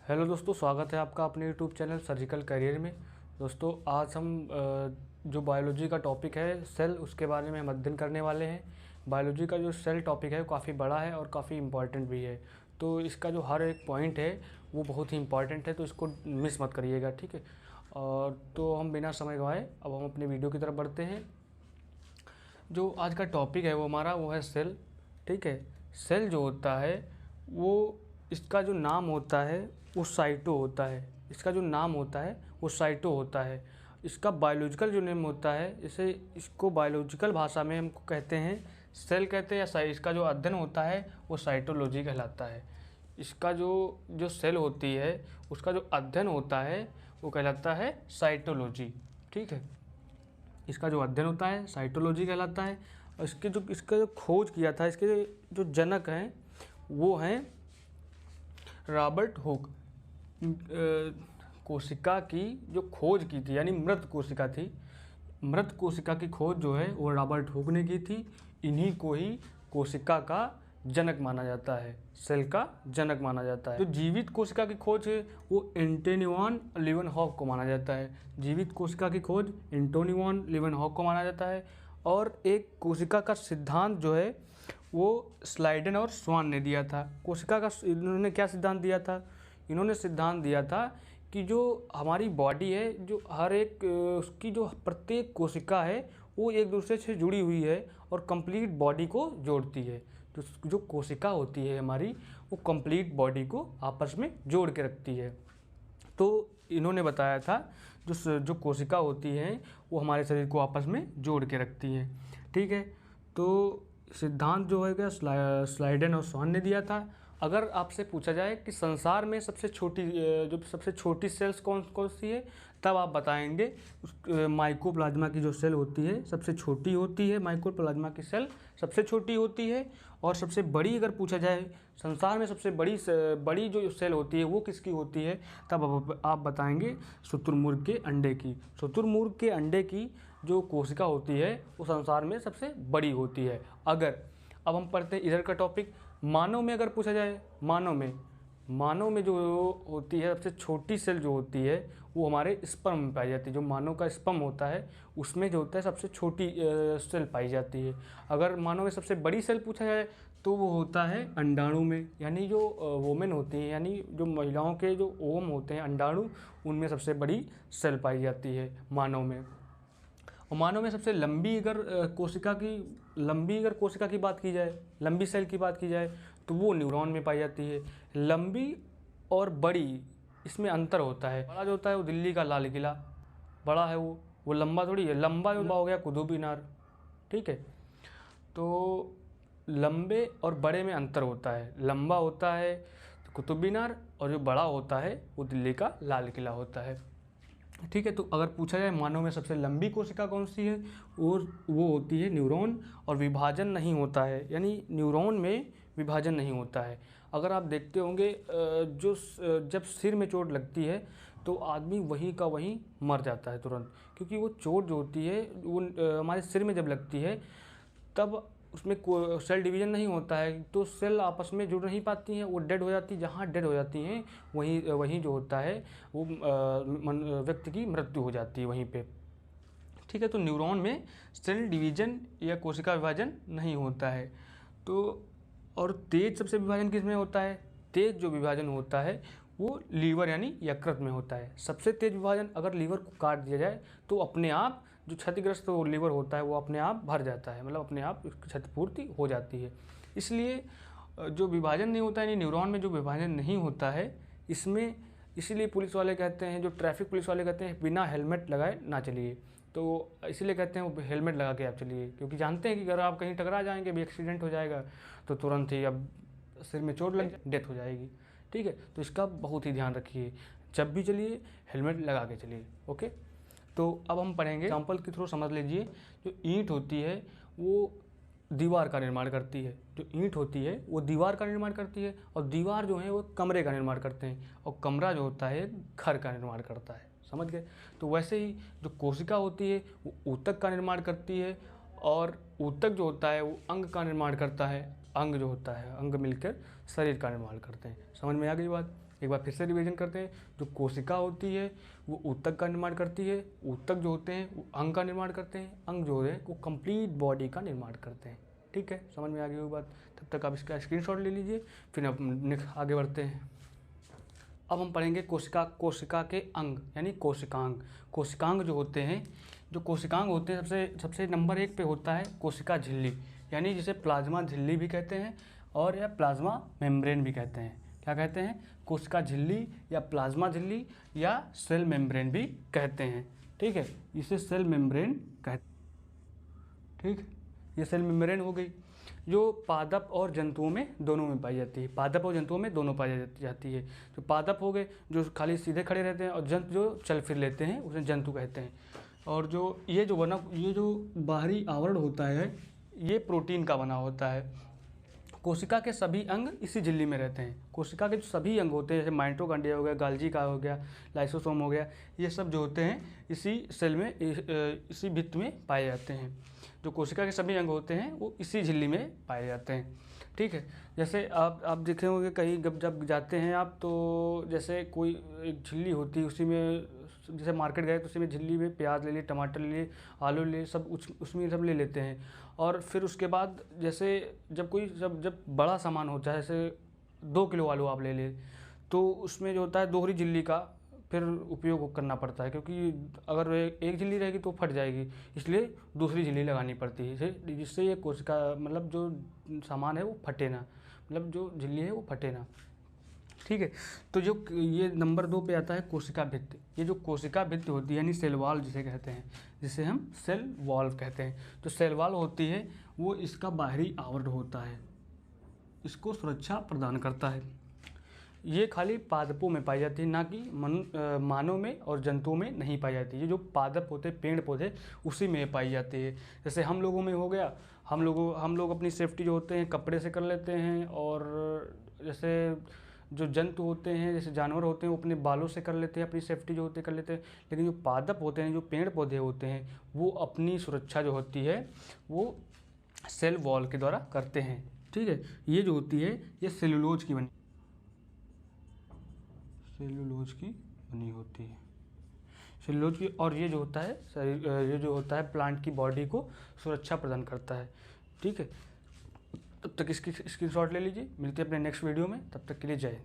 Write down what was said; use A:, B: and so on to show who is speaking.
A: Hello दोस्तों, स्वागत है आपका अपने यूट्यूब चैनल सर्जिकल करियर में। दोस्तों आज हम जो बायोलॉजी का टॉपिक है सेल, उसके बारे में हम अध्ययन करने वाले हैं। बायोलॉजी का जो सेल टॉपिक है वो काफ़ी बड़ा है और काफ़ी इम्पॉर्टेंट भी है। तो इसका जो हर एक पॉइंट है वो बहुत ही इम्पॉर्टेंट है, तो इसको मिस मत करिएगा, ठीक है। और तो हम बिना समय गंवाए अब हम अपने वीडियो की तरफ बढ़ते हैं। जो आज का टॉपिक है वो है सेल, ठीक है। सेल जो होता है वो, इसका जो नाम होता है वो साइटो होता है। इसका जो नाम होता है वो साइटो होता है। इसका बायोलॉजिकल जो नेम होता है, इसको बायोलॉजिकल भाषा में हमको कहते हैं सेल कहते हैं, या इसका जो अध्ययन होता है वो साइटोलॉजी कहलाता है। इसका जो जो सेल होती है उसका जो अध्ययन होता है वो कहलाता है साइटोलॉजी, ठीक है। इसका जो अध्ययन होता है साइटोलॉजी कहलाता है। और इसका जो खोज किया था, इसके जो जनक हैं वो हैं रॉबर्ट हुक। कोशिका की जो खोज की थी, यानी मृत कोशिका थी, मृत कोशिका की खोज जो है वो रॉबर्ट हुक ने की थी। इन्हीं को ही कोशिका का जनक माना जाता है, सेल का जनक माना जाता है। जो जीवित कोशिका की खोज है वो एंटोनी वॉन लीवनहॉक को माना जाता है। जीवित कोशिका की खोज एंटोनी वॉन लीवनहॉक को माना जाता है। और एक कोशिका का सिद्धांत जो है वो स्लाइडन और स्वान ने दिया था। कोशिका का इन्होंने क्या सिद्धांत दिया था? इन्होंने सिद्धांत दिया था कि जो हमारी बॉडी है, जो हर एक उसकी जो प्रत्येक कोशिका है वो एक दूसरे से जुड़ी हुई है और कंप्लीट बॉडी को जोड़ती है। जो कोशिका होती है हमारी, वो कंप्लीट बॉडी को आपस में जोड़ के रखती है। तो इन्होंने बताया था जो कोशिका होती हैं वो हमारे शरीर को आपस में जोड़ के रखती हैं, ठीक है। तो सिद्धांत जो है स्लाइडन और स्वान ने दिया था। अगर आपसे पूछा जाए कि संसार में सबसे छोटी सेल्स कौन कौन सी है, तब आप बताएंगे माइकोप्लाज्मा की जो सेल होती है सबसे छोटी होती है। माइकोप्लाज्मा की सेल सबसे छोटी होती है। और सबसे बड़ी अगर पूछा जाए संसार में सबसे बड़ी जो सेल होती है वो किसकी होती है, तब आप बताएंगे शुतुरमुर्ग के अंडे की। शुतुरमुर्ग के अंडे की जो कोशिका होती है वो संसार में सबसे बड़ी होती है। अब हम पढ़ते हैं इधर का टॉपिक। मानव में अगर पूछा जाए, मानव में जो होती है सबसे छोटी सेल जो होती है वो हमारे स्पर्म में पाई जाती है। जो मानव का स्पर्म होता है उसमें जो होता है सबसे छोटी सेल पाई जाती है। अगर मानव में सबसे बड़ी सेल पूछा जाए तो वो होता है अंडाणु में, यानी जो वोमेन होती हैं, यानी जो महिलाओं के जो ओम होते हैं अंडाणु, उनमें सबसे बड़ी सेल पाई जाती है मानव में। और मानव में सबसे लंबी अगर कोशिका की बात की जाए, लंबी सेल की बात की जाए, तो वो न्यूरॉन में पाई जाती है। लंबी और बड़ी, इसमें अंतर होता है। बड़ा जो होता है वो दिल्ली का लाल किला बड़ा है, वो लंबा थोड़ी है। लंबा जो हो गया कुतुब मीनार, ठीक है। तो लंबे और बड़े में अंतर होता है। लंबा होता है तो कुतुब मीनार, और जो बड़ा होता है वो दिल्ली का लाल किला होता है, ठीक है। तो अगर पूछा जाए मानव में सबसे लंबी कोशिका कौन सी है, और वो होती है न्यूरॉन। और विभाजन नहीं होता है, यानी न्यूरॉन में विभाजन नहीं होता है। अगर आप देखते होंगे जब सिर में चोट लगती है तो आदमी वहीं का वहीं मर जाता है तुरंत, क्योंकि वो चोट जो होती है वो हमारे सिर में जब लगती है तब उसमें सेल डिवीज़न नहीं होता है, तो सेल आपस में जुड़ नहीं पाती हैं, वो डेड हो जाती। जहाँ डेड हो जाती हैं वहीं जो होता है वो व्यक्ति की मृत्यु हो जाती है वहीं पे, ठीक है। तो न्यूरॉन में सेल डिवीज़न या कोशिका विभाजन नहीं होता है। तो और तेज सबसे विभाजन किस में होता है? तेज जो विभाजन होता है वो लीवर यानी यकृत में होता है। सबसे तेज विभाजन अगर लीवर को काट दिया जाए तो अपने आप जो क्षतिग्रस्त लीवर होता है वो अपने आप भर जाता है, मतलब अपने आप उसकी क्षतिपूर्ति हो जाती है। इसलिए जो विभाजन नहीं होता है, यानी न्यूरॉन में जो विभाजन नहीं होता है, इसमें इसीलिए पुलिस वाले कहते हैं, जो ट्रैफिक पुलिस वाले कहते हैं बिना हेलमेट लगाए ना चलिए। तो इसीलिए कहते हैं वो हेलमेट लगा के आप चलिए, क्योंकि जानते हैं कि अगर आप कहीं टकरा जाएंगे, भी एक्सीडेंट हो जाएगा तो तुरंत ही अब सिर में चोट लग डेथ हो जाएगी, ठीक है। तो इसका बहुत ही ध्यान रखिए, जब भी चलिए हेलमेट लगा के चलिए, ओके। तो अब हम पढ़ेंगे एग्जाम्पल के थ्रू, समझ लीजिए। जो ईंट होती है वो दीवार का निर्माण करती है। जो ईंट होती है वो दीवार का निर्माण करती है, और दीवार जो है वो कमरे का निर्माण करते हैं, और कमरा जो होता है घर का निर्माण करता है, समझ गए। तो वैसे ही जो कोशिका होती है वो ऊतक का निर्माण करती है, और ऊतक जो होता है वो अंग का निर्माण करता है, अंग जो होता है अंग मिलकर शरीर का निर्माण करते हैं। समझ में आ गई बात। एक बार फिर से रिवीजन करते हैं। जो कोशिका होती है वो ऊतक का निर्माण करती है, ऊतक जो होते हैं वो अंग का निर्माण करते हैं, अंग जो है वो कंप्लीट बॉडी का निर्माण करते हैं। ठीक है, समझ में आ गई होगी बात। तब तक आप इसका स्क्रीनशॉट ले लीजिए, फिर आप आगे बढ़ते हैं। अब हम पढ़ेंगे कोशिका के अंग यानी कोशिकांग। कोशिकांग जो होते हैं, सबसे नंबर 1 पे होता है कोशिका झिल्ली, यानी जिसे प्लाज्मा झिल्ली भी कहते हैं और या प्लाज्मा मेम्ब्रेन भी कहते हैं। क्या कहते हैं? कोशिका झिल्ली या प्लाज्मा झिल्ली या सेल मेम्ब्रेन भी कहते हैं। ठीक है, इसे सेल मेम्ब्रेन कहते हैं। ठीक, ये सेल मेम्ब्रेन हो गई, जो पादप और जंतुओं में दोनों में पाई जाती है। पादप और जंतुओं में दोनों पाई जाती है। जो पादप हो गए जो खाली सीधे खड़े रहते हैं, और जंतु जो चल फिर लेते हैं उसे जंतु कहते हैं। और ये जो बाहरी आवरण होता है ये प्रोटीन का बना होता है। कोशिका के सभी अंग इसी झिल्ली में रहते हैं। कोशिका के जो सभी अंग होते हैं, जैसे माइटोकॉन्ड्रिया हो गया, गाल्जी का हो गया, लाइसोसोम हो गया, ये सब जो होते हैं इसी सेल में, इसी भित्त में पाए जाते हैं। जो कोशिका के सभी अंग होते हैं वो इसी झिल्ली में पाए जाते हैं। ठीक है, जैसे आप देखे होंगे कहीं जब जाते हैं आप, तो जैसे कोई एक झिल्ली होती है, उसी में जैसे मार्केट गए तो उसी में झिल्ली में प्याज ले लिए, टमाटर ले लिए, आलू ले लिए, सब उसमें सब ले लेते हैं। और फिर उसके बाद जैसे जब बड़ा सामान होता है, जैसे 2 किलो आलू आप ले लिए, तो उसमें जो होता है दोहरी झिल्ली का फिर उपयोग करना पड़ता है, क्योंकि अगर एक झिल्ली रहेगी तो फट जाएगी, इसलिए दूसरी झिल्ली लगानी पड़ती है, जिससे ये कोशिका मतलब जो सामान है वो फटे ना, मतलब जो झिल्ली है वो फटे ना। ठीक है, तो जो ये नंबर 2 पे आता है कोशिका भित्ति। ये जो कोशिका भित्ति होती है यानी सेल वॉल जिसे कहते हैं, जिसे हम सेल वॉल कहते हैं। जो सेल वॉल होती है वो इसका बाहरी आवरण होता है, इसको सुरक्षा प्रदान करता है। ये खाली पादपों में पाई जाती है, ना कि मानव में और जंतुओं में नहीं पाई जाती। ये जो पादप होते हैं, पेड़ पौधे, उसी में पाई जाती है। जैसे हम लोगों में हो गया, हम लोग अपनी सेफ्टी जो होते हैं कपड़े से कर लेते हैं, और जैसे जो जंतु होते हैं, जैसे जानवर होते हैं, वो अपने बालों से कर लेते हैं, अपनी सेफ्टी जो होती है कर लेते हैं। लेकिन जो पादप होते हैं, जो पेड़ पौधे होते हैं, वो अपनी सुरक्षा जो होती है वो सेल वॉल के द्वारा करते हैं। ठीक है, ये जो होती है ये सेलुलोज की बनी होती है, सेलुलोज की। और ये जो होता है प्लांट की बॉडी को सुरक्षा प्रदान करता है। ठीक है, तब तक इसकी स्क्रीनशॉट ले लीजिए। मिलते हैं अपने नेक्स्ट वीडियो में, तब तक के लिए जय हिंद।